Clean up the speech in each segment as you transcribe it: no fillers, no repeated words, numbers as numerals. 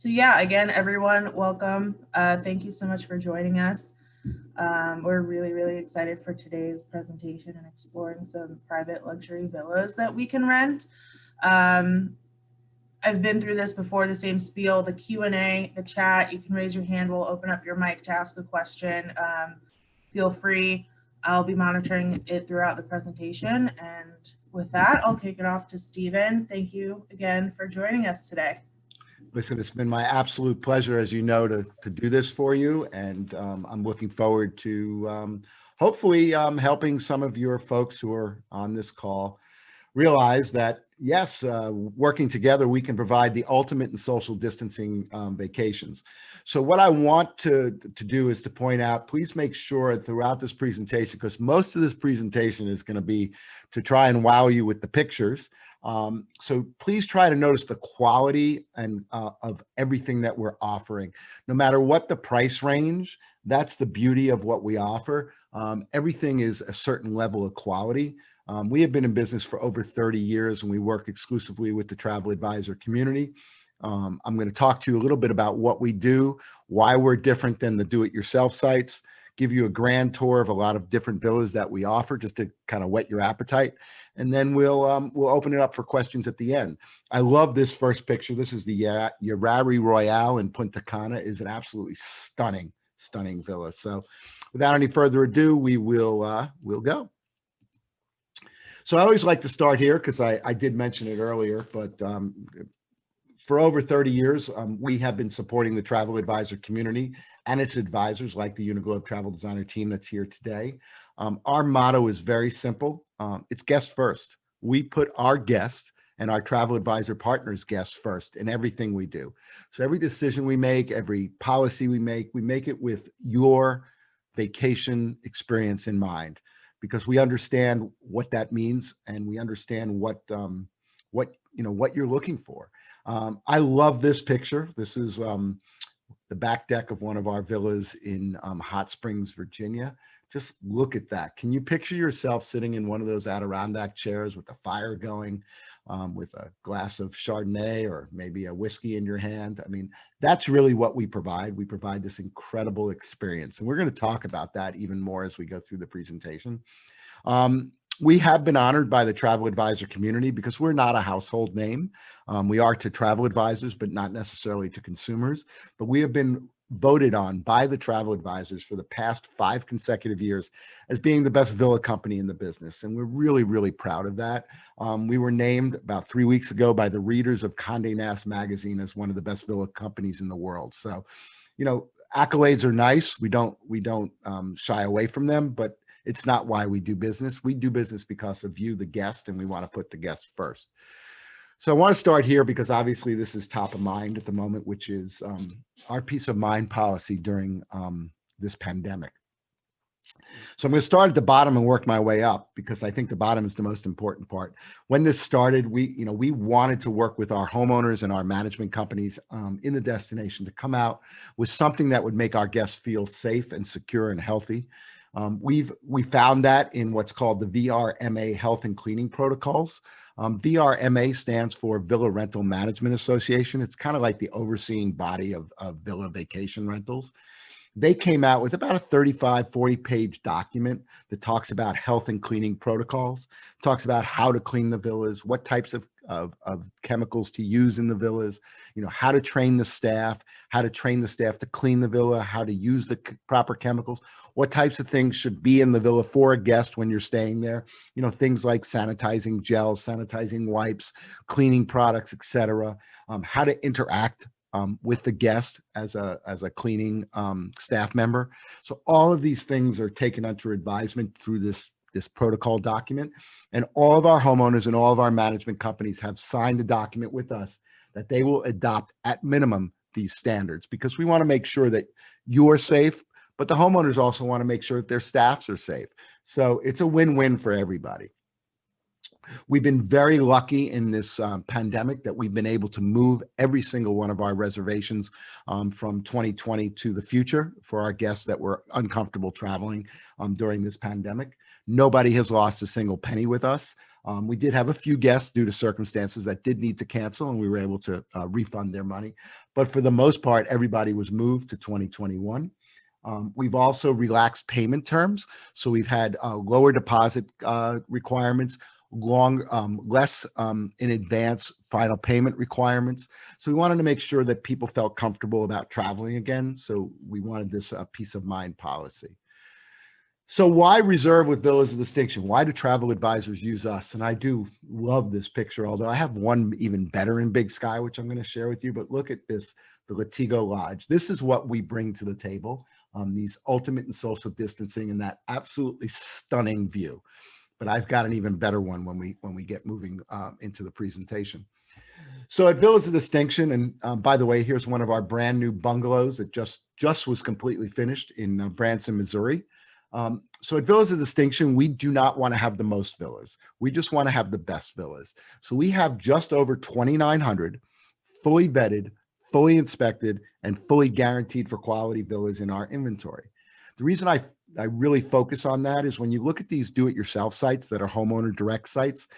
So yeah, again, everyone, welcome. Thank you so much for joining us. We're really excited for today's presentation and exploring some private luxury villas that we can rent. Um, I've been through this before, the same spiel, the Q&A, the chat. You can raise your hand. We'll open up your mic to ask a question. Feel free. I'll be monitoring it throughout the presentation. And with that, I'll kick it off to Stephen. Thank you again for joining us today. Listen, it's been my absolute pleasure, as you know, to do this for you. And I'm looking forward to hopefully helping some of your folks who are on this call realize that, yes, working together, we can provide the ultimate in social distancing vacations. So what I want to do is to point out, please make sure throughout this presentation, because most of this presentation is going to be to try and wow you with the pictures. So please try to notice the quality and of everything that we're offering, no matter what the price range. That's the beauty of what we offer. Everything is a certain level of quality. We have been in business for over 30 years and we work exclusively with the travel advisor community. I'm going to talk to you a little bit about what we do, why we're different than the do-it-yourself sites, give you a grand tour of a lot of different villas that we offer just to kind of whet your appetite. And then we'll open it up for questions at the end. I love this first picture. This is the Yarari Royale in Punta Cana. Is an absolutely stunning villa. So without any further ado, we'll go. So I always like to start here because I did mention it earlier, but for over 30 years, we have been supporting the travel advisor community and its advisors like the Uniglobe Travel Designer team that's here today. Our motto is very simple. It's guest first. We put our guests and our travel advisor partners guests first in everything we do. So every decision we make, every policy we make it with your vacation experience in mind, because we understand what that means and we understand what you're looking for. I love this picture. This is the back deck of one of our villas in Hot Springs, Virginia. Just look at that. Can you picture yourself sitting in one of those Adirondack chairs with the fire going, with a glass of Chardonnay or maybe a whiskey in your hand? I mean, that's really what we provide. We provide this incredible experience. And we're going to talk about that even more as we go through the presentation. We have been honored by the travel advisor community because we're not a household name. We are to travel advisors, but not necessarily to consumers. But we have been voted on by the travel advisors for the past 5 consecutive years as being the best villa company in the business. And we're really proud of that. We were named about 3 weeks ago by the readers of Condé Nast magazine as one of the best villa companies in the world. So, accolades are nice. We don't shy away from them, but it's not why we do business. We do business because of you, the guest, and we want to put the guest first. So I want to start here because obviously this is top of mind at the moment, which is our peace of mind policy during this pandemic. So I'm going to start at the bottom and work my way up because I think the bottom is the most important part. When this started, we wanted to work with our homeowners and our management companies in the destination to come out with something that would make our guests feel safe and secure and healthy. We found that in what's called the VRMA health and cleaning protocols. VRMA stands for Villa Rental Management Association. It's kind of like the overseeing body of villa vacation rentals. They came out with about a 35-40 page document that talks about health and cleaning protocols, talks about how to clean the villas, what types of chemicals to use in the villas, how to train the staff, to clean the villa, how to use the proper chemicals, what types of things should be in the villa for a guest when you're staying there, things like sanitizing gels, sanitizing wipes, cleaning products, etc. How to interact with the guest as a cleaning staff member. So all of these things are taken under advisement through this protocol document, and all of our homeowners and all of our management companies have signed a document with us that they will adopt at minimum these standards, because we want to make sure that you're safe, but the homeowners also want to make sure that their staffs are safe. So it's a win-win for everybody. We've been very lucky in this pandemic that we've been able to move every single one of our reservations from 2020 to the future for our guests that were uncomfortable traveling during this pandemic. Nobody has lost a single penny with us. We did have a few guests due to circumstances that did need to cancel, and we were able to refund their money. But for the most part, everybody was moved to 2021. We've also relaxed payment terms. So we've had lower deposit requirements, less in advance final payment requirements. So we wanted to make sure that people felt comfortable about traveling again. So we wanted this peace of mind policy. So why reserve with villas of distinction? Why do travel advisors use us? And I do love this picture, although I have one even better in Big Sky, which I'm going to share with you. But look at this, the Latigo Lodge. This is what we bring to the table, these ultimate and social distancing and that absolutely stunning view. But I've got an even better one when we get moving into the presentation. So at Villas of Distinction, and by the way, here's one of our brand new bungalows that just was completely finished in Branson, Missouri. So at Villas of Distinction, we do not want to have the most villas. We just want to have the best villas. So we have just over 2,900 fully vetted, fully inspected, and fully guaranteed for quality villas in our inventory. The reason I really focus on that is when you look at these do-it-yourself sites that are homeowner direct sites,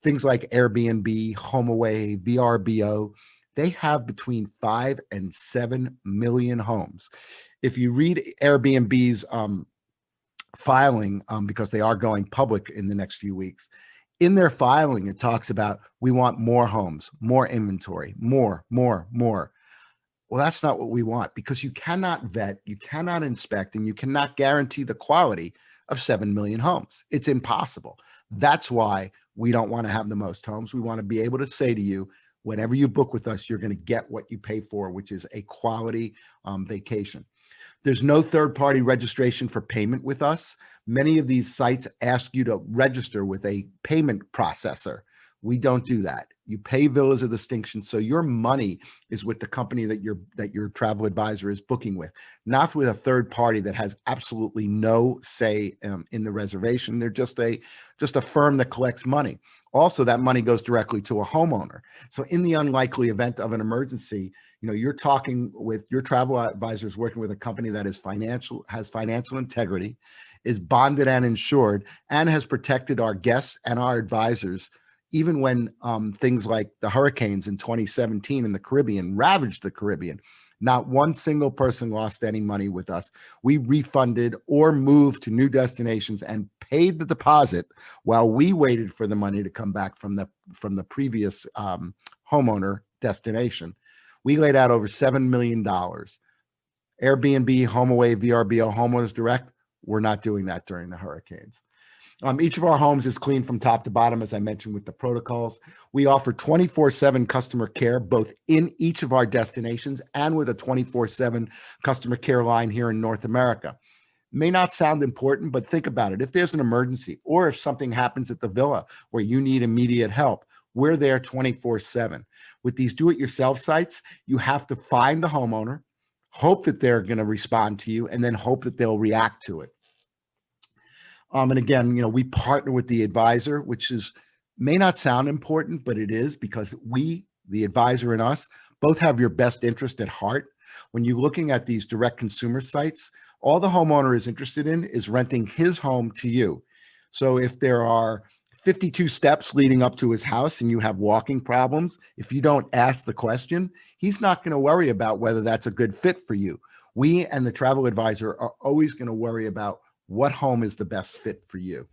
things like Airbnb, HomeAway, VRBO, they have between 5 and 7 million homes. If you read Airbnb's filing, because they are going public in the next few weeks, in their filing, it talks about we want more homes, more inventory, more. Well, that's not what we want, because you cannot vet, you cannot inspect, and you cannot guarantee the quality of 7 million homes. It's impossible. That's why we don't want to have the most homes. We want to be able to say to you, whenever you book with us, you're going to get what you pay for, which is a quality vacation. There's no third-party registration for payment with us. Many of these sites ask you to register with a payment processor. We don't do that. You pay Villas of Distinction, so your money is with the company that your travel advisor is booking with, not with a third party that has absolutely no say in the reservation. They're just a firm that collects money. Also, that money goes directly to a homeowner. So in the unlikely event of an emergency, you're talking with your travel advisors, working with a company that has financial integrity, is bonded and insured, and has protected our guests and our advisors. Even when things like the hurricanes in 2017 in the Caribbean ravaged the Caribbean, not one single person lost any money with us. We refunded or moved to new destinations and paid the deposit while we waited for the money to come back from the previous homeowner destination. We laid out over $7 million. Airbnb, HomeAway, VRBO, Homeowners Direct, we're not doing that during the hurricanes. Each of our homes is clean from top to bottom, as I mentioned, with the protocols. We offer 24/7 customer care, both in each of our destinations and with a 24/7 customer care line here in North America. May not sound important, but think about it. If there's an emergency or if something happens at the villa where you need immediate help, we're there 24/7. With these do-it-yourself sites, you have to find the homeowner, hope that they're going to respond to you, and then hope that they'll react to it. And again, we partner with the advisor, which may not sound important, but it is, because we, the advisor and us, both have your best interest at heart. When you're looking at these direct consumer sites, all the homeowner is interested in is renting his home to you. So if there are 52 steps leading up to his house and you have walking problems, if you don't ask the question, he's not going to worry about whether that's a good fit for you. We and the travel advisor are always going to worry about what home is the best fit for you.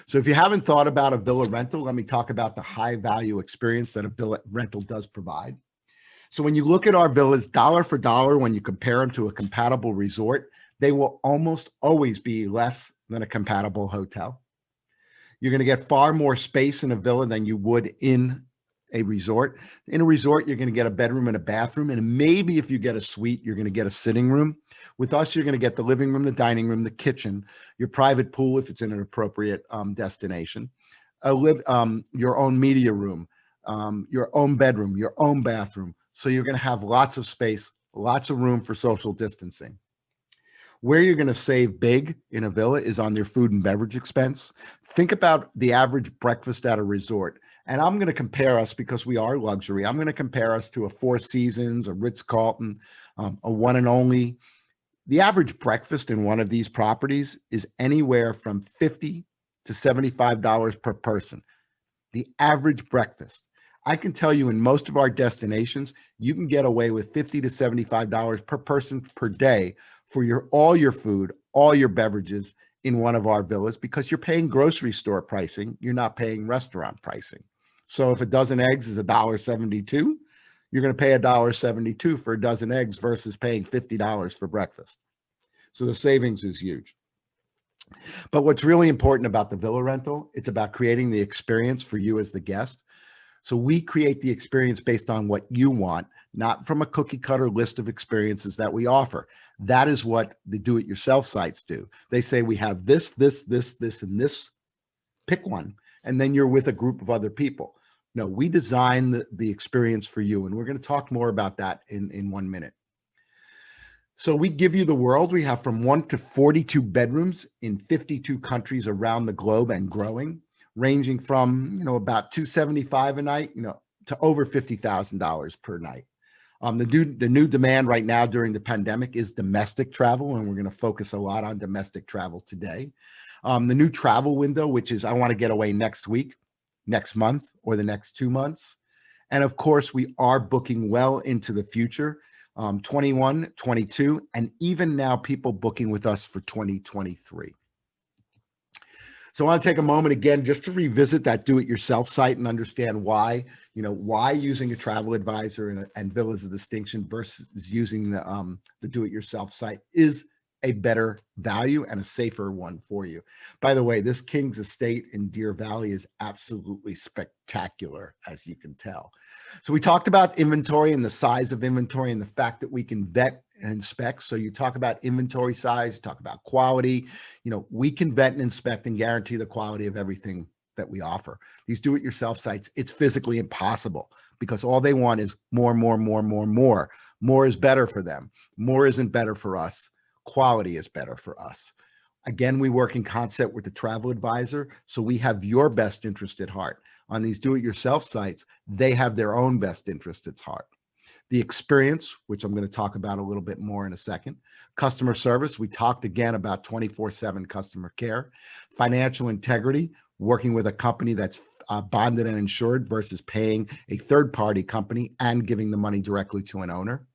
So if you haven't thought about a villa rental, let me talk about the high value experience that a villa rental does provide. So when you look at our villas dollar for dollar, when you compare them to a compatible resort, they will almost always be less than a compatible hotel. You're going to get far more space in a villa than you would in a resort. In a resort, you're going to get a bedroom and a bathroom, and maybe if you get a suite, you're going to get a sitting room. With us, you're going to get the living room, the dining room, the kitchen, your private pool if it's in an appropriate destination, your own media room, your own bedroom, your own bathroom. So you're going to have lots of space, lots of room for social distancing. Where you're going to save big in a villa is on your food and beverage expense. Think about the average breakfast at a resort. And I'm going to compare us, because we are luxury, I'm going to compare us to a Four Seasons, a Ritz-Carlton, a One and Only. The average breakfast in one of these properties is anywhere from $50 to $75 per person. the average breakfast. I can tell you in most of our destinations, you can get away with $50 to $75 per person per day for all your food, all your beverages in one of our villas, because you're paying grocery store pricing. You're not paying restaurant pricing. So if a dozen eggs is $1.72, you're going to pay $1.72 for a dozen eggs versus paying $50 for breakfast. So the savings is huge. But what's really important about the villa rental, it's about creating the experience for you as the guest. So we create the experience based on what you want, not from a cookie cutter list of experiences that we offer. That is what the do-it-yourself sites do. They say we have this, and this. Pick one, and then you're with a group of other people. No, we design the experience for you, and we're going to talk more about that in 1 minute. So we give you the world. We have from 1 to 42 bedrooms in 52 countries around the globe and growing, ranging from, about $275 a night, to over $50,000 per night. The new demand right now during the pandemic is domestic travel, and we're going to focus a lot on domestic travel today. The new travel window, which is I want to get away next week, next month, or the next 2 months. And of course, we are booking well into the future, 21, 22, and even now people booking with us for 2023. So I want to take a moment again just to revisit that do-it-yourself site and understand why using a travel advisor and Villas of Distinction versus using the do-it-yourself site is a better value and a safer one for you. By the way, this King's Estate in Deer Valley is absolutely spectacular, as you can tell. So we talked about inventory and the size of inventory and the fact that we can vet and inspect. So you talk about inventory size, you talk about quality. We can vet and inspect and guarantee the quality of everything that we offer. These do-it-yourself sites, it's physically impossible because all they want is more. More is better for them. More isn't better for us. Quality is better for us. Again, we work in concert with the travel advisor, so we have your best interest at heart. On these do-it-yourself sites, they have their own best interest at heart. The experience, which I'm going to talk about a little bit more in a second. Customer service, we talked again about 24/7 customer care. Financial integrity, working with a company that's bonded and insured versus paying a third-party company and giving the money directly to an owner.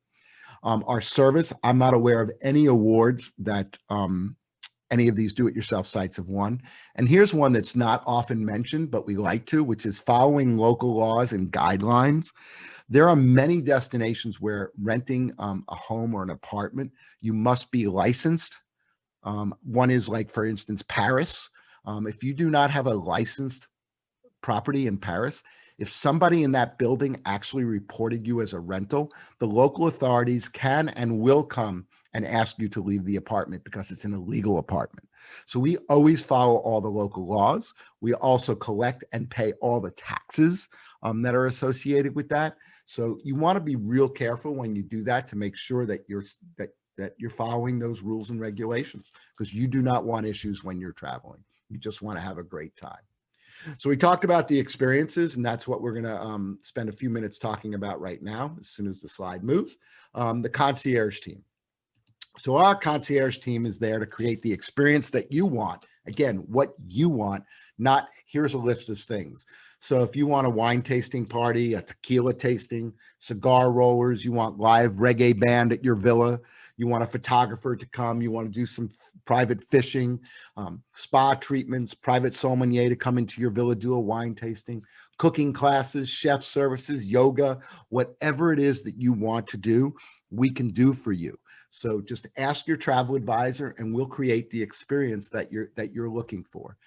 Our service, I'm not aware of any awards that any of these do-it-yourself sites have won. And here's one that's not often mentioned, but we like to, which is following local laws and guidelines. There are many destinations where renting a home or an apartment, you must be licensed. One is like, for instance, Paris. If you do not have a licensed property in Paris, if somebody in that building actually reported you as a rental, the local authorities can and will come and ask you to leave the apartment because it's an illegal apartment. So we always follow all the local laws. We also collect and pay all the taxes that are associated with that. So you want to be real careful when you do that to make sure that you're following those rules and regulations, because you do not want issues when you're traveling. You just want to have a great time. So we talked about the experiences, and that's what we're going to spend a few minutes talking about right now, as soon as the slide moves. The concierge team. So our concierge team is there to create the experience that you want. Again, what you want, not here's a list of things. So if you want a wine tasting party, a tequila tasting, cigar rollers, you want live reggae band at your villa, you want a photographer to come, you want to do some private fishing, spa treatments, private sommelier to come into your villa, do a wine tasting, cooking classes, chef services, yoga, whatever it is that you want to do, we can do for you. So just ask your travel advisor and we'll create the experience that you're looking for.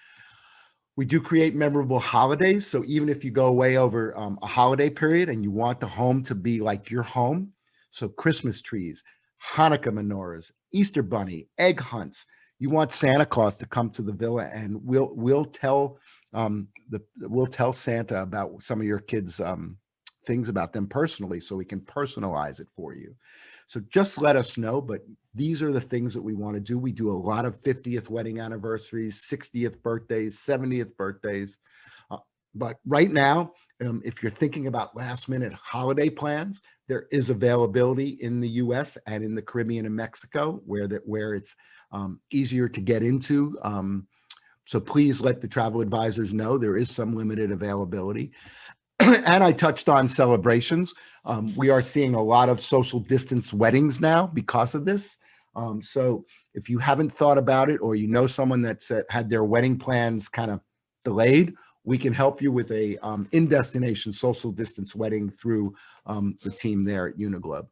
We do create memorable holidays. So even if you go away over a holiday period and you want the home to be like your home, so Christmas trees, Hanukkah menorahs, Easter bunny, egg hunts, you want Santa Claus to come to the villa, and we'll tell Santa about some of your kids' things about them personally, so we can personalize it for you. So just let us know, but these are the things that we want to do. We do a lot of 50th wedding anniversaries, 60th birthdays, 70th birthdays. But right now, if you're thinking about last minute holiday plans, there is availability in the US and in the Caribbean and Mexico where it's easier to get into So please let the travel advisors know there is some limited availability. And I touched on celebrations. We are seeing a lot of social distance weddings now because of this. So if you haven't thought about it, or you know someone that's had their wedding plans kind of delayed, we can help you with a in-destination social distance wedding through the team there at Uniglobe.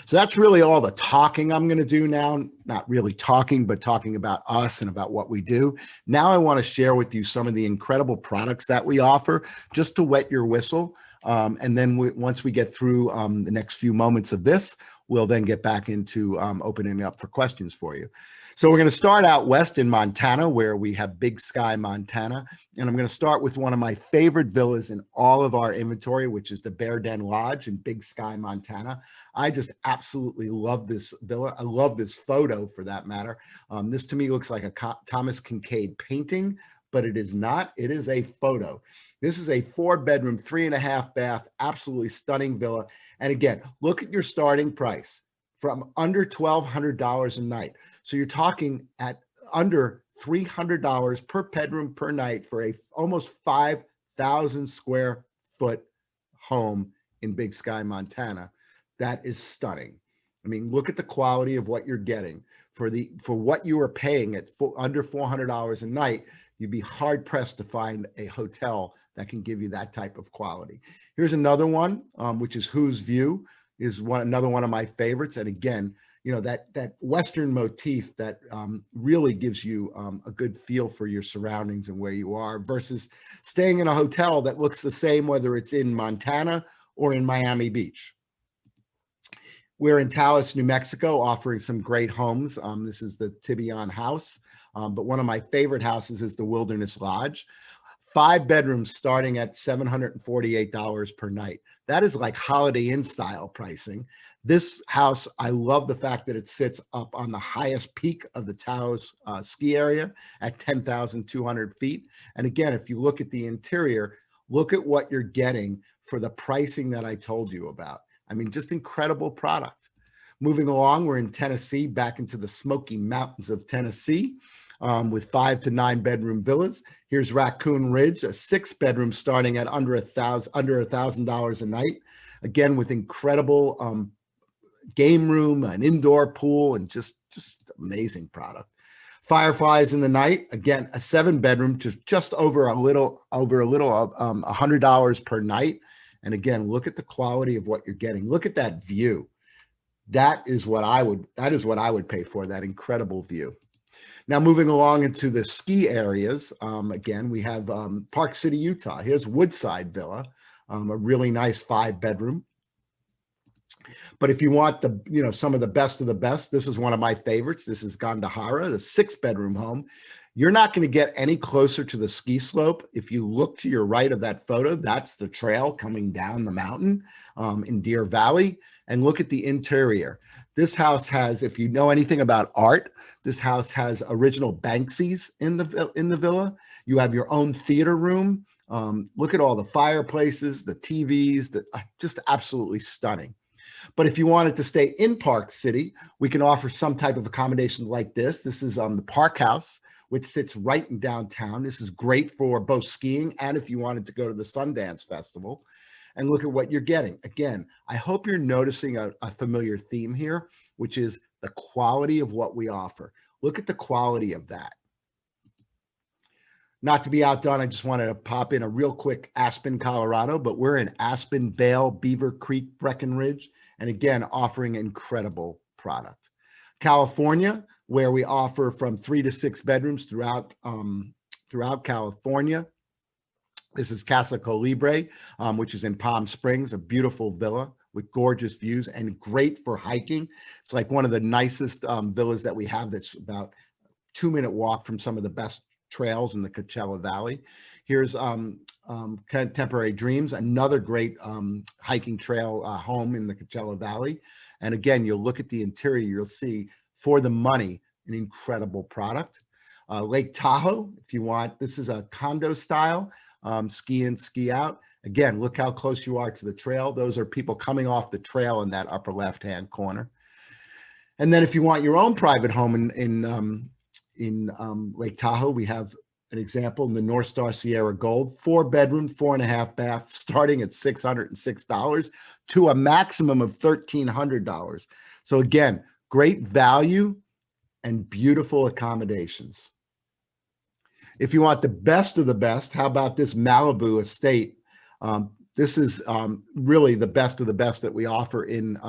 So that's really all the talking I'm going to do now. Not really talking, but talking about us and about what we do. Now I want to share with you some of the incredible products that we offer, just to wet your whistle. And then once we get through the next few moments of this, we'll then get back into opening up for questions for you. So we're going to start out west in Montana, where we have Big Sky, Montana. And I'm going to start with one of my favorite villas in all of our inventory, which is the Bear Den Lodge in Big Sky, Montana. I just absolutely love this villa. I love this photo, for that matter. This to me looks like a Thomas Kincaid painting, but it is not. It is a photo. This is a 4-bedroom, 3.5 bath, absolutely stunning villa. And again, look at your starting price from under $1,200 a night. So you're talking at under $300 per bedroom per night for a almost 5,000 square foot home in Big Sky, Montana. That is stunning. I mean, look at the quality of what you're getting for what you are paying at under $400 a night. You'd be hard pressed to find a hotel that can give you that type of quality. Here's another one, which is Who's View, is another one of my favorites. And again, you know, that Western motif that really gives you a good feel for your surroundings and where you are, versus staying in a hotel that looks the same, whether it's in Montana or in Miami Beach. We're in Taos, New Mexico, offering some great homes. This is the Tibion House, but one of my favorite houses is the Wilderness Lodge. 5 bedrooms starting at $748 per night. That is like Holiday Inn style pricing. This house, I love the fact that it sits up on the highest peak of the Taos ski area at 10,200 feet. And again, if you look at the interior, look at what you're getting for the pricing that I told you about. I mean, just incredible product. Moving along, we're in Tennessee, back into the Smoky Mountains of Tennessee. With 5 to 9 bedroom villas. Here's Raccoon Ridge, a 6-bedroom starting at under $1,000 a night. Again, with incredible game room, an indoor pool, and just amazing product. Fireflies in the Night, again, a 7-bedroom, just over a little $100 per night. And again, look at the quality of what you're getting. Look at that view. That is what I would pay for, that incredible view. Now, moving along into the ski areas, again, we have Park City, Utah. Here's Woodside Villa, a really nice 5-bedroom. But if you want some of the best, this is one of my favorites. This is Gandahara, the 6-bedroom home. You're not going to get any closer to the ski slope. If you look to your right of that photo, that's the trail coming down the mountain in Deer Valley. And look at the interior. This house has, if you know anything about art, this house has original Banksys in the villa. You have your own theater room. Look at all the fireplaces, the TVs, just absolutely stunning. But if you wanted to stay in Park City, we can offer some type of accommodation like this. This is the Park House, which sits right in downtown. This is great for both skiing and if you wanted to go to the Sundance Festival. And look at what you're getting. Again, I hope you're noticing a familiar theme here, which is the quality of what we offer. Look at the quality of that. Not to be outdone, I just wanted to pop in a real quick Aspen, Colorado, but we're in Aspen, Vale, Beaver Creek, Breckenridge, and again, offering incredible product. California, where we offer from 3 to 6 bedrooms throughout California. This is Casa Colibre, which is in Palm Springs, a beautiful villa with gorgeous views and great for hiking. It's like one of the nicest villas that we have that's about a 2-minute walk from some of the best trails in the Coachella Valley. Here's Contemporary Dreams, another great hiking trail home in the Coachella Valley. And again, you'll look at the interior, you'll see for the money, an incredible product. Lake Tahoe, if you want, this is a condo style. Ski in, ski out. Again, look how close you are to the trail. Those are people coming off the trail in that upper left-hand corner. And then if you want your own private home in Lake Tahoe, we have an example in the North Star Sierra Gold, 4-bedroom, 4.5 bath, starting at $606 to a maximum of $1,300. So again, great value and beautiful accommodations. If you want the best of the best, how about this Malibu estate? This is really the best of the best that we offer in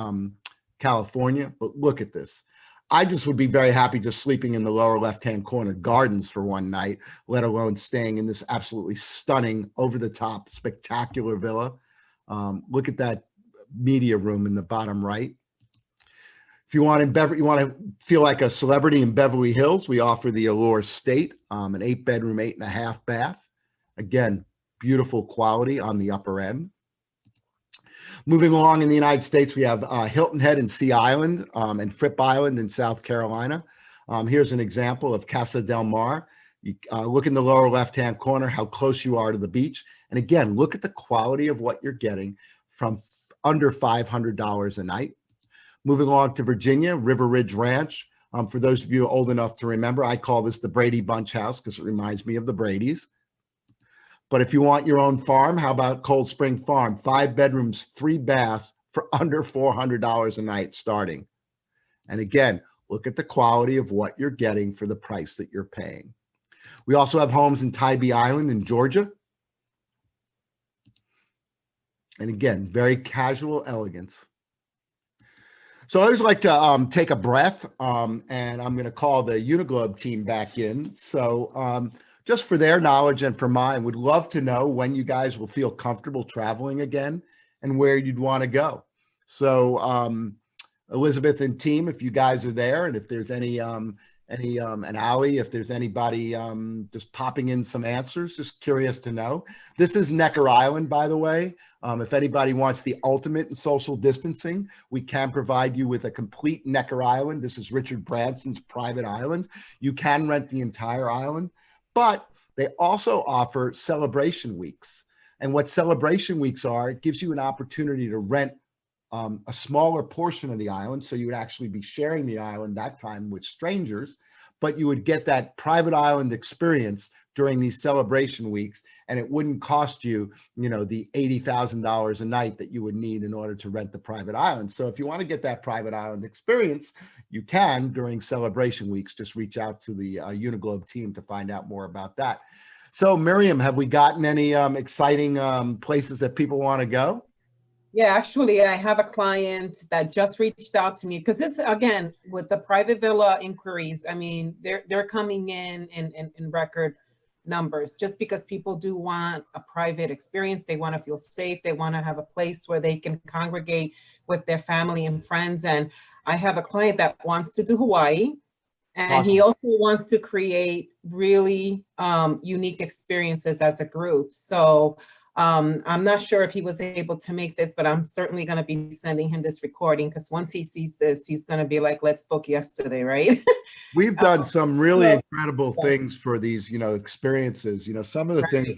California, but look at this. I just would be very happy just sleeping in the lower left-hand corner gardens for one night, let alone staying in this absolutely stunning, over-the-top, spectacular villa. Look at that media room in the bottom right. If you want to feel like a celebrity in Beverly Hills, we offer the Allure State, an 8-bedroom, 8.5 bath. Again, beautiful quality on the upper end. Moving along in the United States, we have Hilton Head and Sea Island and Fripp Island in South Carolina. Here's an example of Casa del Mar. You look in the lower left-hand corner, how close you are to the beach. And again, look at the quality of what you're getting from under $500 a night. Moving along to Virginia, River Ridge Ranch. For those of you old enough to remember, I call this the Brady Bunch House because it reminds me of the Bradys. But if you want your own farm, how about Cold Spring Farm? 5 bedrooms, 3 baths for under $400 a night starting. And again, look at the quality of what you're getting for the price that you're paying. We also have homes in Tybee Island in Georgia. And again, very casual elegance. So I always like to take a breath, and I'm going to call the Uniglobe team back in. So just for their knowledge and for mine, would love to know when you guys will feel comfortable traveling again and where you'd want to go. So Elizabeth and team, if you guys are there, and if there's any and Allie, if there's anybody just popping in some answers, just curious to know. This is Necker Island, by the way. If anybody wants the ultimate in social distancing, we can provide you with a complete Necker Island. This is Richard Branson's private island. You can rent the entire island, but they also offer celebration weeks. And what celebration weeks are, it gives you an opportunity to rent a smaller portion of the island. So you would actually be sharing the island that time with strangers, but you would get that private island experience during these celebration weeks. And it wouldn't cost you, the $80,000 a night that you would need in order to rent the private island. So if you want to get that private island experience, you can during celebration weeks. Just reach out to the Uniglobe team to find out more about that. So Miriam, have we gotten any exciting places that people want to go? Yeah, actually, I have a client that just reached out to me because this, again, with the private villa inquiries, I mean, they're coming in record numbers just because people do want a private experience. They want to feel safe. They want to have a place where they can congregate with their family and friends. And I have a client that wants to do Hawaii. And awesome. He also wants to create really unique experiences as a group. So I'm not sure if he was able to make this, but I'm certainly going to be sending him this recording because once he sees this, he's going to be like, let's book yesterday, right? We've done some really incredible things for these, experiences. Some of the things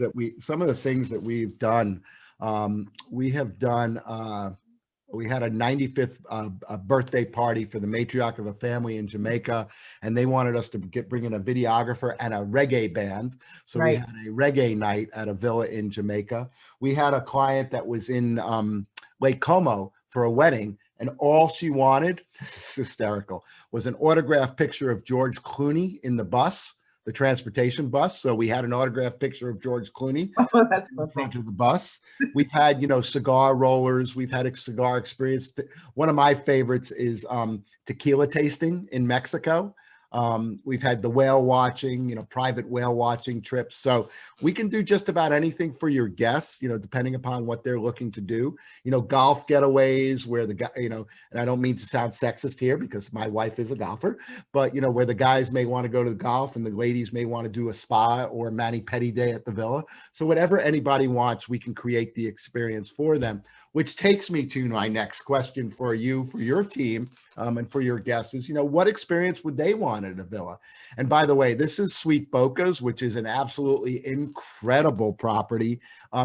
that we've done, we have done. We had a 95th birthday party for the matriarch of a family in Jamaica, and they wanted us to bring in a videographer and a reggae band. So we had a reggae night at a villa in Jamaica. We had a client that was in Lake Como for a wedding, and all she wanted, this is hysterical, was an autographed picture of George Clooney in the bus, the transportation bus. So we had an autographed picture of George Clooney in front of the bus. We've had, cigar rollers. We've had a cigar experience. One of my favorites is tequila tasting in Mexico. We've had the whale watching, private whale watching trips. So we can do just about anything for your guests, depending upon what they're looking to do. Golf getaways where the guy, and I don't mean to sound sexist here because my wife is a golfer, but where the guys may want to go to the golf and the ladies may want to do a spa or a mani-pedi day at the villa. So whatever anybody wants, we can create the experience for them, which takes me to my next question for you, for your team, and for your guests is, what experience would they want at a villa? And by the way, this is Sweet Bocas, which is an absolutely incredible property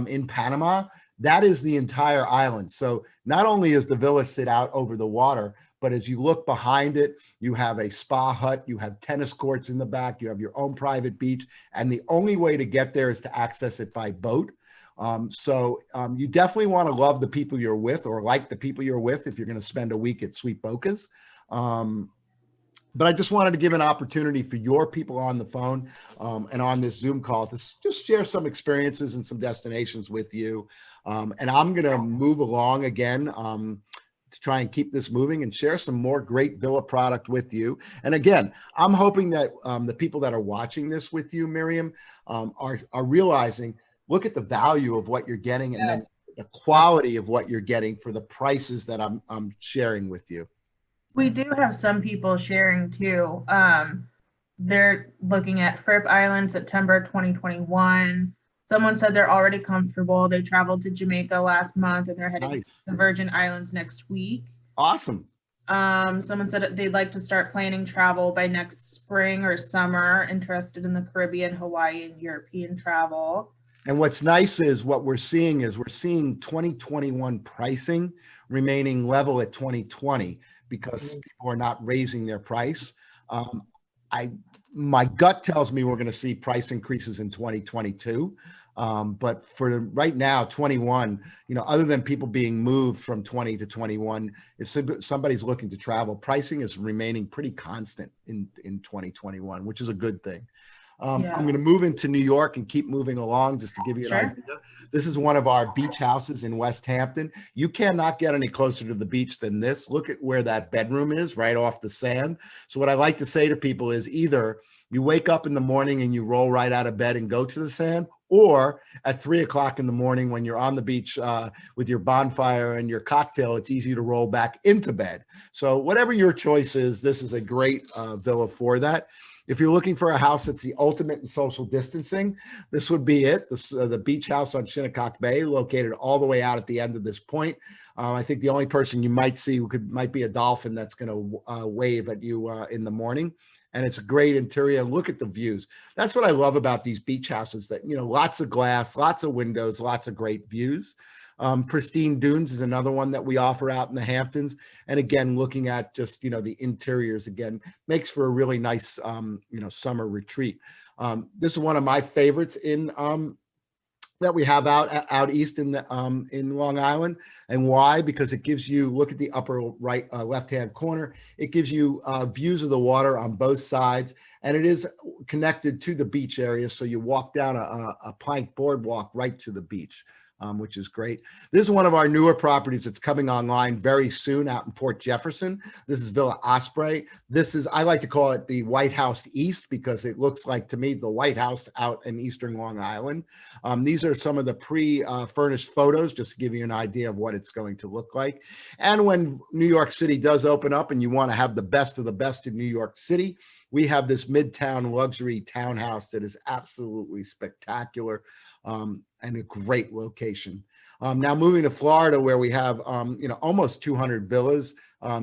in Panama. that is the entire island. So not only is the villa sit out over the water, but as you look behind it, you have a spa hut, you have tennis courts in the back, you have your own private beach, and the only way to get there is to access it by boat. You definitely want to love the people you're with, or like the people you're with, if you're going to spend a week at Sweet Boca's. But I just wanted to give an opportunity for your people on the phone and on this Zoom call to just share some experiences and some destinations with you. And I'm going to move along again to try and keep this moving and share some more great villa product with you. And again, I'm hoping that the people that are watching this with you, Miriam, are realizing, look at the value of what you're getting, and then the quality of what you're getting for the prices that I'm sharing with you. We do have some people sharing too. They're looking at Fripp Island, September 2021. Someone said they're already comfortable. They traveled to Jamaica last month and they're heading to the Virgin Islands next week. Awesome. Someone said they'd like to start planning travel by next spring or summer, interested in the Caribbean, Hawaii, and European travel. And what's nice is we're seeing 2021 pricing remaining level at 2020 because people are not raising their price. My gut tells me we're going to see price increases in 2022. But for right now, 21, other than people being moved from 20 to 21, if somebody's looking to travel, pricing is remaining pretty constant in 2021, which is a good thing. I'm going to move into New York and keep moving along just to give you an idea. This is one of our beach houses in West Hampton. You cannot get any closer to the beach than this. Look at where that bedroom is, right off the sand. So what I like to say to people is either you wake up in the morning and you roll right out of bed and go to the sand, or at 3 o'clock in the morning when you're on the beach with your bonfire and your cocktail, it's easy to roll back into bed. So whatever your choice is, this is a great villa for that. If you're looking for a house that's the ultimate in social distancing, this would be it. The beach house on Shinnecock Bay, located all the way out at the end of this point. I think the only person you might see might be a dolphin that's going to wave at you in the morning. And it's a great interior. Look at the views. That's what I love about these beach houses, that, lots of glass, lots of windows, lots of great views. Pristine Dunes is another one that we offer out in the Hamptons. And again, looking at just, the interiors, again, makes for a really nice, summer retreat. This is one of my favorites that we have out east in Long Island. And why? Because it gives you, look at the upper right, left-hand corner. It gives you views of the water on both sides, and it is connected to the beach area. So you walk down a plank boardwalk right to the beach. Which is great. This is one of our newer properties that's coming online very soon out in Port Jefferson. This is Villa Osprey. I like to call it the White House East because it looks like, to me, the White House out in Eastern Long Island. These are some of the pre-furnished photos, just to give you an idea of what it's going to look like. And when New York City does open up and you want to have the best of the best in New York City, we have this midtown luxury townhouse that is absolutely spectacular and a great location. Now moving to Florida, where we have almost 200 villas.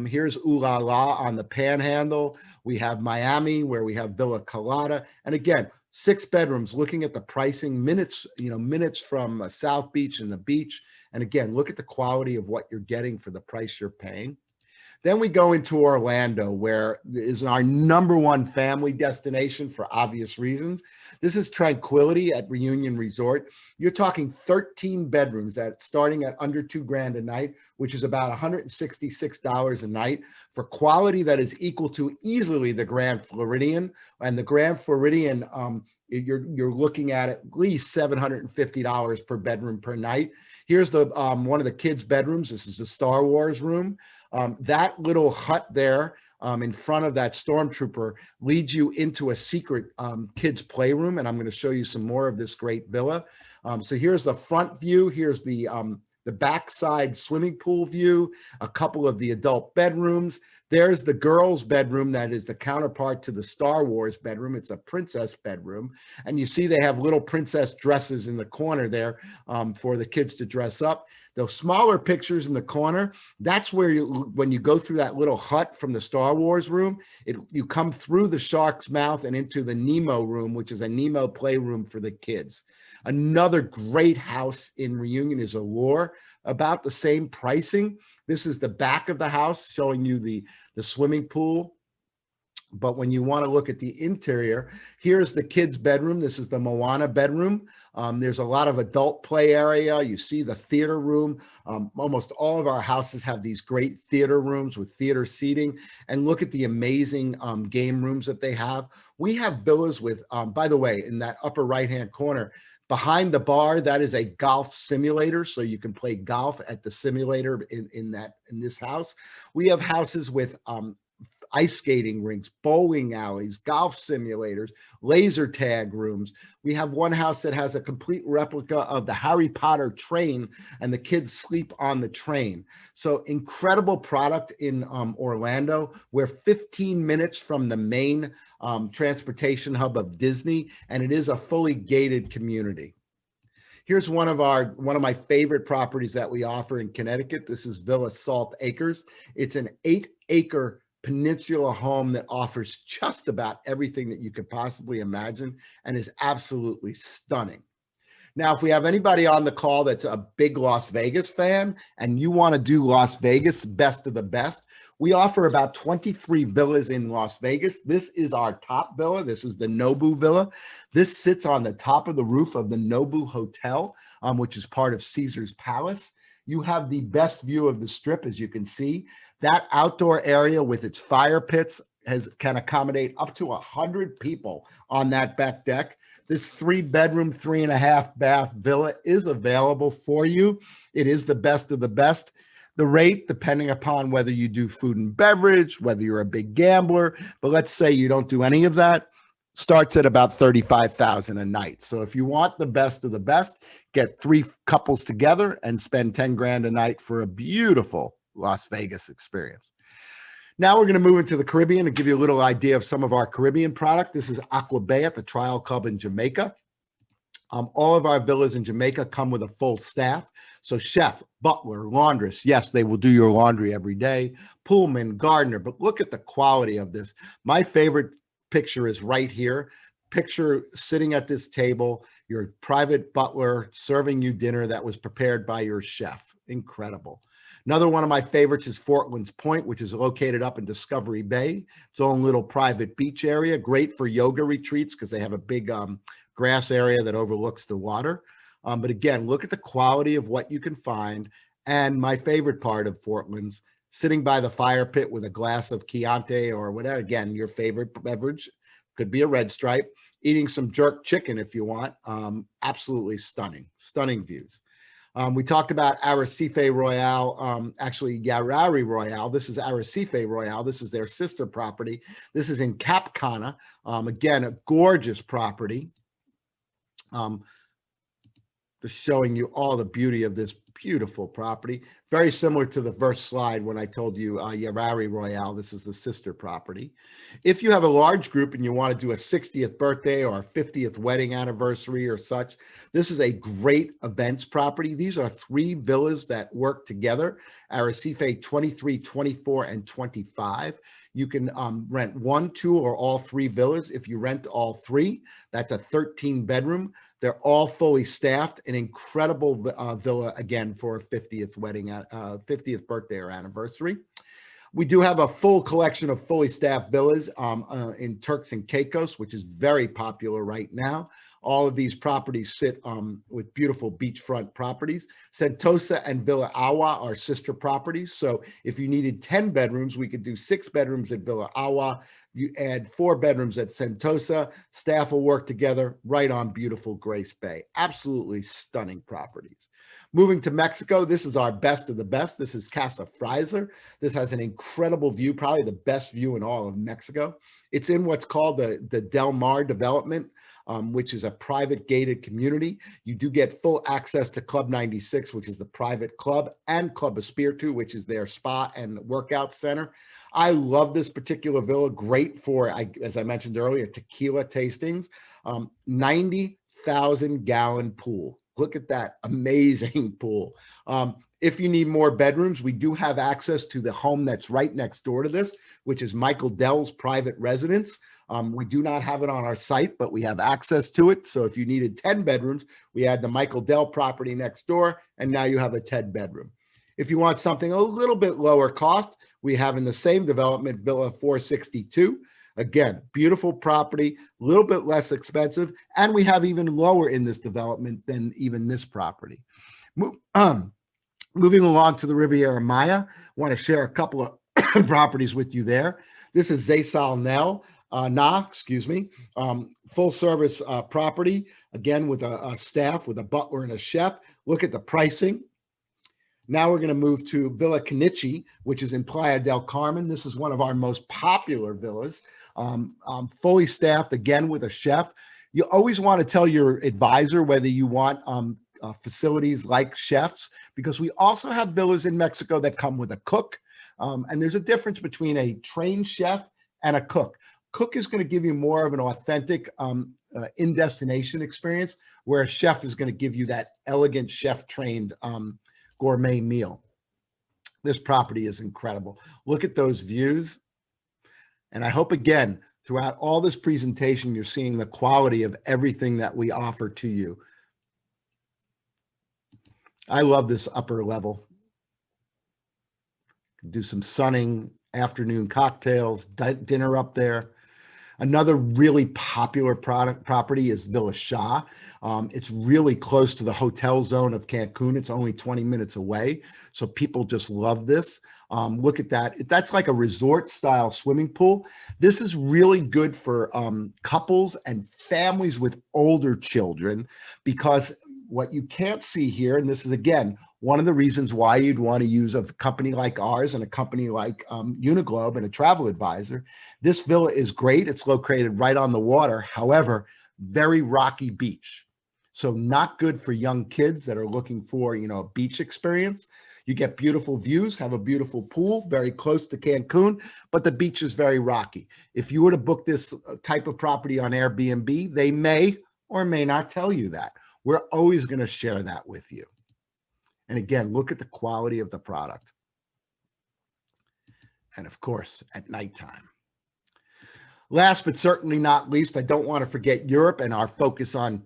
Here's Ooh La La on the Panhandle. We have Miami, where we have Villa Colada, and again, 6 bedrooms. Looking at the pricing, minutes from South Beach and the beach, and again, look at the quality of what you're getting for the price you're paying. Then we go into Orlando, where is our #1 family destination for obvious reasons. This is Tranquility at Reunion Resort. You're talking 13 bedrooms starting at under $2,000 a night, which is about $166 a night, for quality that is equal to easily the Grand Floridian. And the Grand Floridian, you're looking at least $750 per bedroom per night. Here's the one of the kids' bedrooms. This is the Star Wars room. That little hut there in front of that stormtrooper leads you into a secret kids' playroom, and I'm going to show you some more of this great villa. So here's the front view. Here's the the backside swimming pool view, a couple of the adult bedrooms. There's the girls' bedroom that is the counterpart to the Star Wars bedroom. It's a princess bedroom. And you see they have little princess dresses in the corner there for the kids to dress up. Those smaller pictures in the corner, that's where when you go through that little hut from the Star Wars room, you come through the shark's mouth and into the Nemo room, which is a Nemo playroom for the kids. Another great house in Reunion is Allure, about the same pricing. This is the back of the house showing you the swimming pool. But when you want to look at the interior, here's the kids' bedroom. This is the Moana bedroom. There's a lot of adult play area. You see the theater room. Almost all of our houses have these great theater rooms with theater seating. And look at the amazing game rooms that they have. We have villas with, by the way, in that upper right-hand corner, behind the bar, that is a golf simulator. So you can play golf at the simulator in this house. We have houses with ice skating rinks, bowling alleys, golf simulators, laser tag rooms. We have one house that has a complete replica of the Harry Potter train, and the kids sleep on the train. So incredible product in Orlando. We're 15 minutes from the main transportation hub of Disney, and it is a fully gated community. Here's one of my favorite properties that we offer in Connecticut. This is Villa Salt Acres. It's an 8-acre peninsula home that offers just about everything that you could possibly imagine and is absolutely stunning. Now, if we have anybody on the call that's a big Las Vegas fan and you want to do Las Vegas best of the best, we offer about 23 villas in Las Vegas. This is our top villa. This is the Nobu Villa. This sits on the top of the roof of the Nobu Hotel, which is part of Caesar's Palace. You have the best view of the Strip, as you can see. That outdoor area with its fire pits can accommodate up to 100 people on that back deck. This 3-bedroom, 3.5-bath villa is available for you. It is the best of the best. The rate, depending upon whether you do food and beverage, whether you're a big gambler, but let's say you don't do any of that, starts at about $35,000 a night. So if you want the best of the best, get 3 couples together and spend 10 grand a night for a beautiful Las Vegas experience. Now we're going to move into the Caribbean and give you a little idea of some of our Caribbean product. This is Aqua Bay at the Trial Club in Jamaica. All of our villas in Jamaica come with a full staff. So chef, butler, laundress, yes, they will do your laundry every day, poolman, gardener, but look at the quality of this. My favorite picture is right here. Picture sitting at this table, your private butler serving you dinner that was prepared by your chef. Incredible. Another one of my favorites is Fort Wynn's Point, which is located up in Discovery Bay. Its own little private beach area, great for yoga retreats because they have a big grass area that overlooks the water. But again, look at the quality of what you can find. And my favorite part of Fort Wynn's, sitting by the fire pit with a glass of Chianti or whatever, again, your favorite beverage, could be a Red Stripe, eating some jerk chicken if you want. Absolutely stunning, stunning views. We talked about Arrecife Royale, actually Yarari Royale. This is Arrecife Royale. This is their sister property. This is in Cap Cana. Again, a gorgeous property. Just showing you all the beauty of this beautiful property. Very similar to the first slide when I told you Yarari Royale. This is the sister property. If you have a large group and you want to do a 60th birthday or a 50th wedding anniversary or such, this is a great events property. These are 3 villas that work together, Arrecife 23, 24, and 25. You can rent 1, 2, or all 3 villas. If you rent all 3, that's a 13-bedroom. They're all fully staffed, an incredible villa, again, for a 50th wedding, 50th birthday or anniversary. We do have a full collection of fully staffed villas in Turks and Caicos, which is very popular right now. All of these properties sit with beautiful beachfront properties. Sentosa and Villa Awa are sister properties. So if you needed 10 bedrooms, we could do 6 bedrooms at Villa Awa. You add 4 bedrooms at Sentosa. Staff will work together right on beautiful Grace Bay. Absolutely stunning properties. Moving to Mexico, this is our best of the best. This is Casa Freiser. This has an incredible view, probably the best view in all of Mexico. It's in what's called the Del Mar development, which is a private gated community. You do get full access to Club 96, which is the private club, and Club Espiritu, which is their spa and workout center. I love this particular villa. Great for, as I mentioned earlier, tequila tastings. 90,000 gallon pool. Look at that amazing pool. If you need more bedrooms, we do have access to the home that's right next door to this, which is Michael Dell's private residence. We do not have it on our site, but we have access to it. So if you needed 10 bedrooms, we had the Michael Dell property next door, and now you have a 10 bedroom. If you want something a little bit lower cost, we have in the same development, Villa 462. Again, beautiful property, a little bit less expensive, and we have even lower in this development than even this property. Moving along to the Riviera Maya, I want to share a couple of properties with you there. This is Zaysal full service property, again with a staff, with a butler and a chef. Look at the pricing. Now we're going to move to Villa Canichi, which is in Playa del Carmen. This is one of our most popular villas, fully staffed, again, with a chef. You always want to tell your advisor whether you want facilities like chefs, because we also have villas in Mexico that come with a cook. And there's a difference between a trained chef and a cook. Cook is going to give you more of an authentic in-destination experience, where a chef is going to give you that elegant chef-trained gourmet meal. This property is incredible. Look at those views. And I hope, again, throughout all this presentation, you're seeing the quality of everything that we offer to you. I love this upper level. Do some sunning, afternoon cocktails, dinner up there. Another really popular property is Villa Shah. It's really close to the hotel zone of Cancun. It's only 20 minutes away. So people just love this. Look at that. That's like a resort style swimming pool. This is really good for couples and families with older children, because what you can't see here, and this is, again, one of the reasons why you'd want to use a company like ours and a company like Uniglobe and a travel advisor. This villa is great. It's located right on the water. However, very rocky beach. So not good for young kids that are looking for, a beach experience. You get beautiful views, have a beautiful pool, very close to Cancun, but the beach is very rocky. If you were to book this type of property on Airbnb, they may or may not tell you that. We're always going to share that with you. And again, look at the quality of the product. And of course, at nighttime. Last but certainly not least, I don't want to forget Europe and our focus on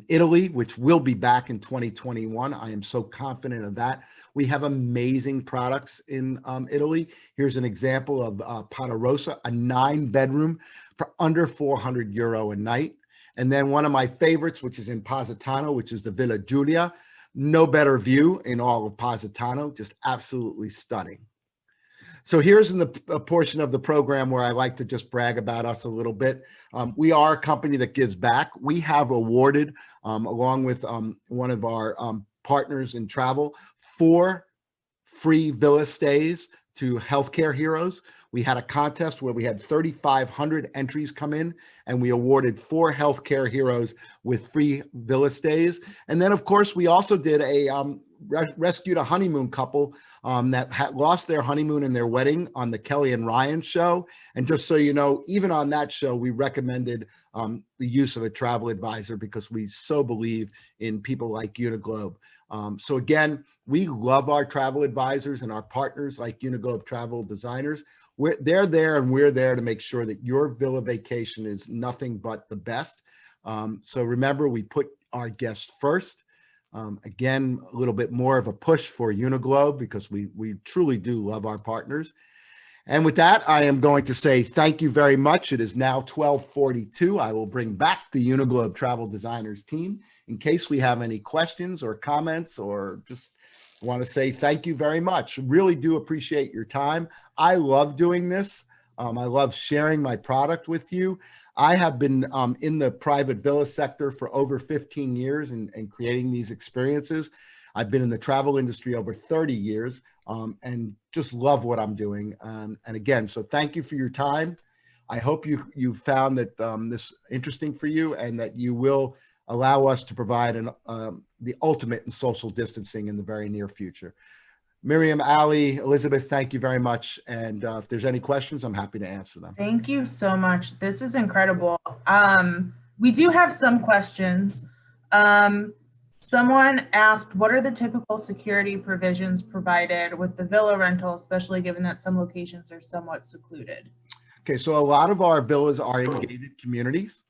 Italy, which will be back in 2021. I am so confident of that. We have amazing products in Italy. Here's an example of Poderosa, a 9-bedroom for under €400 a night. And then one of my favorites, which is in Positano, which is the Villa Giulia. No better view in all of Positano, just absolutely stunning. So here's in the portion of the program where I like to just brag about us a little bit. We are a company that gives back. We have awarded, along with one of our partners in travel, 4 free villa stays to healthcare heroes. We had a contest where we had 3,500 entries come in, and we awarded 4 healthcare heroes with free villa stays. And then, of course, we also did rescued a honeymoon couple that had lost their honeymoon and their wedding on the Kelly and Ryan show. And just so you know, even on that show, we recommended the use of a travel advisor, because we so believe in people like Uniglobe. So again, we love our travel advisors and our partners like Uniglobe Travel Designers. They're there, and we're there to make sure that your villa vacation is nothing but the best. So remember, we put our guests first. Again, a little bit more of a push for Uniglobe, because we truly do love our partners. And with that, I am going to say thank you very much. It is now 12:42. I will bring back the Uniglobe Travel Designers team in case we have any questions or comments, or just want to say thank you very much. Really do appreciate your time. I love doing this. I love sharing my product with you. I have been in the private villa sector for over 15 years and creating these experiences. I've been in the travel industry over 30 years and just love what I'm doing. And again, so thank you for your time. I hope you found that this interesting for you and that you will allow us to provide the ultimate in social distancing in the very near future. Miriam, Ali, Elizabeth, thank you very much. And if there's any questions, I'm happy to answer them. Thank you so much. This is incredible. We do have some questions. Someone asked, what are the typical security provisions provided with the villa rental, especially given that some locations are somewhat secluded? Okay, so a lot of our villas are in gated communities.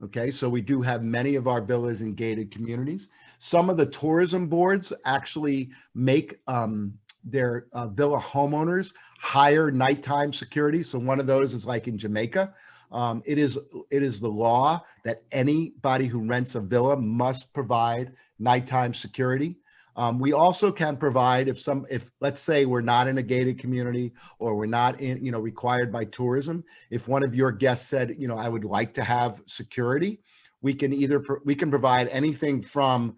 Okay, so we do have many of our villas in gated communities. Some of the tourism boards actually make their villa homeowners hire nighttime security. So one of those is like in Jamaica. It is the law that anybody who rents a villa must provide nighttime security. We also can provide if let's say we're not in a gated community or we're not in, required by tourism. If one of your guests said, I would like to have security, we can provide anything from,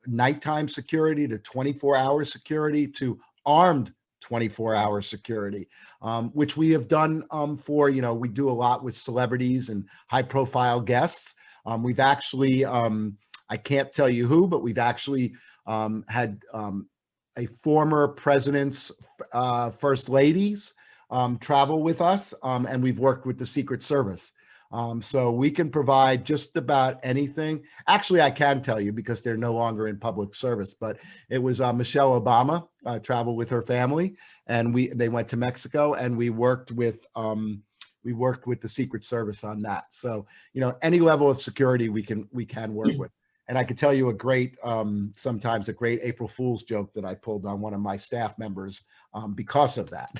nighttime security to 24-hour security to armed 24-hour security, which we have done for, we do a lot with celebrities and high profile guests. We've actually, I can't tell you who, but we've actually had a former president's first ladies travel with us, and we've worked with the Secret Service. So we can provide just about anything. Actually, I can tell you because they're no longer in public service, but it was Michelle Obama traveled with her family, and they went to Mexico, and we worked with the Secret Service on that. So, any level of security we can work with. And I could tell you sometimes a great April Fool's joke that I pulled on one of my staff members because of that.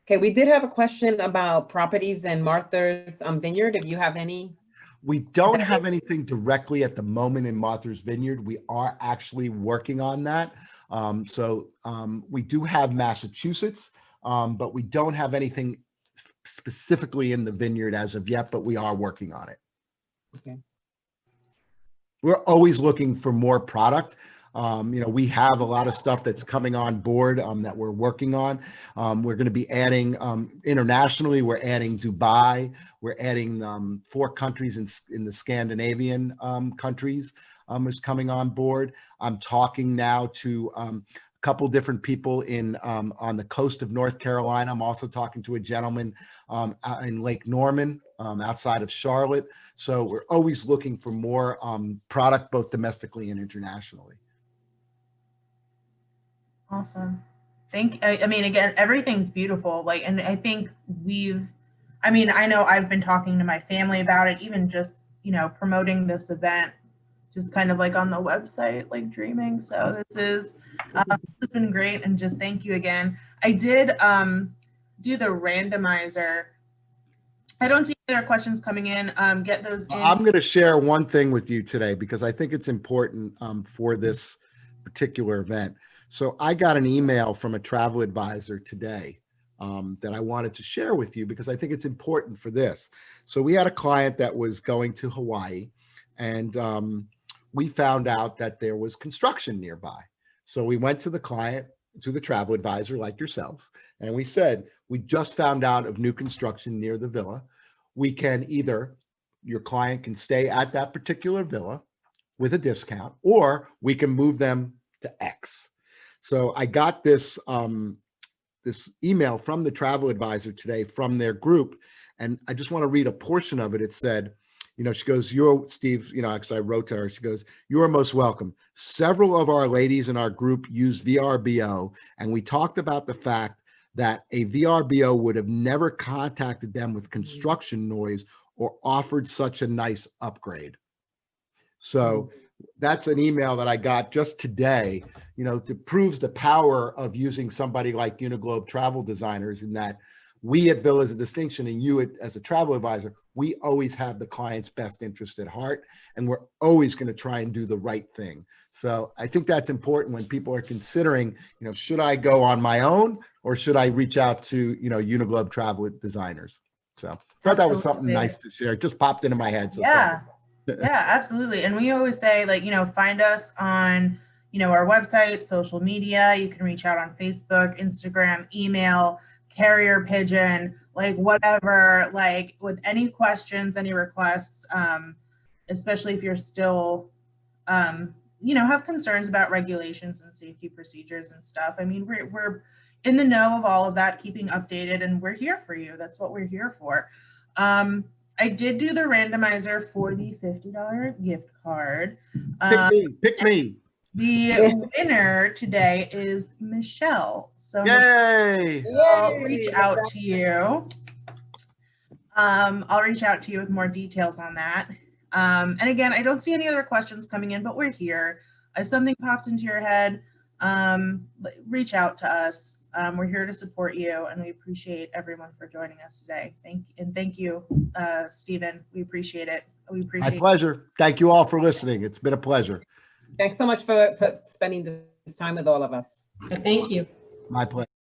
Okay, we did have a question about properties in Martha's Vineyard. If you have any. We don't have anything directly at the moment in Martha's Vineyard. We are actually working on that. So we do have Massachusetts, but we don't have anything specifically in the vineyard as of yet, but we are working on it. Okay. We're always looking for more product. We have a lot of stuff that's coming on board that we're working on. We're going to be adding internationally. We're adding Dubai. We're adding 4 countries in the Scandinavian countries is coming on board. I'm talking now to couple different people on the coast of North Carolina. I'm also talking to a gentleman in Lake Norman outside of Charlotte. So we're always looking for more product, both domestically and internationally. Awesome. I mean, again, everything's beautiful. And I think I know I've been talking to my family about it, even just, promoting this event, just kind of like on the website, like dreaming. So this has been great. And just thank you again. I did do the randomizer. I don't see any other questions coming in. Get those in. I'm going to share one thing with you today because I think it's important for this particular event. So I got an email from a travel advisor today that I wanted to share with you because I think it's important for this. So we had a client that was going to Hawaii, and we found out that there was construction nearby. So we went to the client, to the travel advisor like yourselves, and we said, we just found out of new construction near the villa. We can your client can stay at that particular villa with a discount, or we can move them to X. So I got this email from the travel advisor today from their group, and I just want to read a portion of it. It said, she goes, Steve, because I wrote to her, she goes, "You are most welcome. Several of our ladies in our group use VRBO, and we talked about the fact that a VRBO would have never contacted them with construction noise or offered such a nice upgrade." So that's an email that I got just today, that proves the power of using somebody like Uniglobe Travel Designers, in that we at Villas of Distinction and you as a travel advisor, we always have the client's best interest at heart, and we're always going to try and do the right thing. So I think that's important when people are considering, should I go on my own or should I reach out to, Uniglobe Travel Designers? So I thought that was something nice to share. It just popped into my head. So yeah. sorry. Yeah, absolutely. And we always say, like, find us on, our website, social media. You can reach out on Facebook, Instagram, email, carrier pigeon, like whatever, like with any questions, any requests, especially if you're still, have concerns about regulations and safety procedures and stuff. I mean, we're in the know of all of that, keeping updated, and we're here for you. That's what we're here for. I did do the randomizer for the $50 gift card. Pick me. The winner today is Michelle. So Yay. Michelle, I'll reach out to you. I'll reach out to you with more details on that. And again, I don't see any other questions coming in, but we're here. If something pops into your head, reach out to us. We're here to support you, and we appreciate everyone for joining us today. Thank you, Stephen. We appreciate it. We appreciate My pleasure. Thank you all for listening. It's been a pleasure. Thanks so much for spending this time with all of us. Thank you. My pleasure.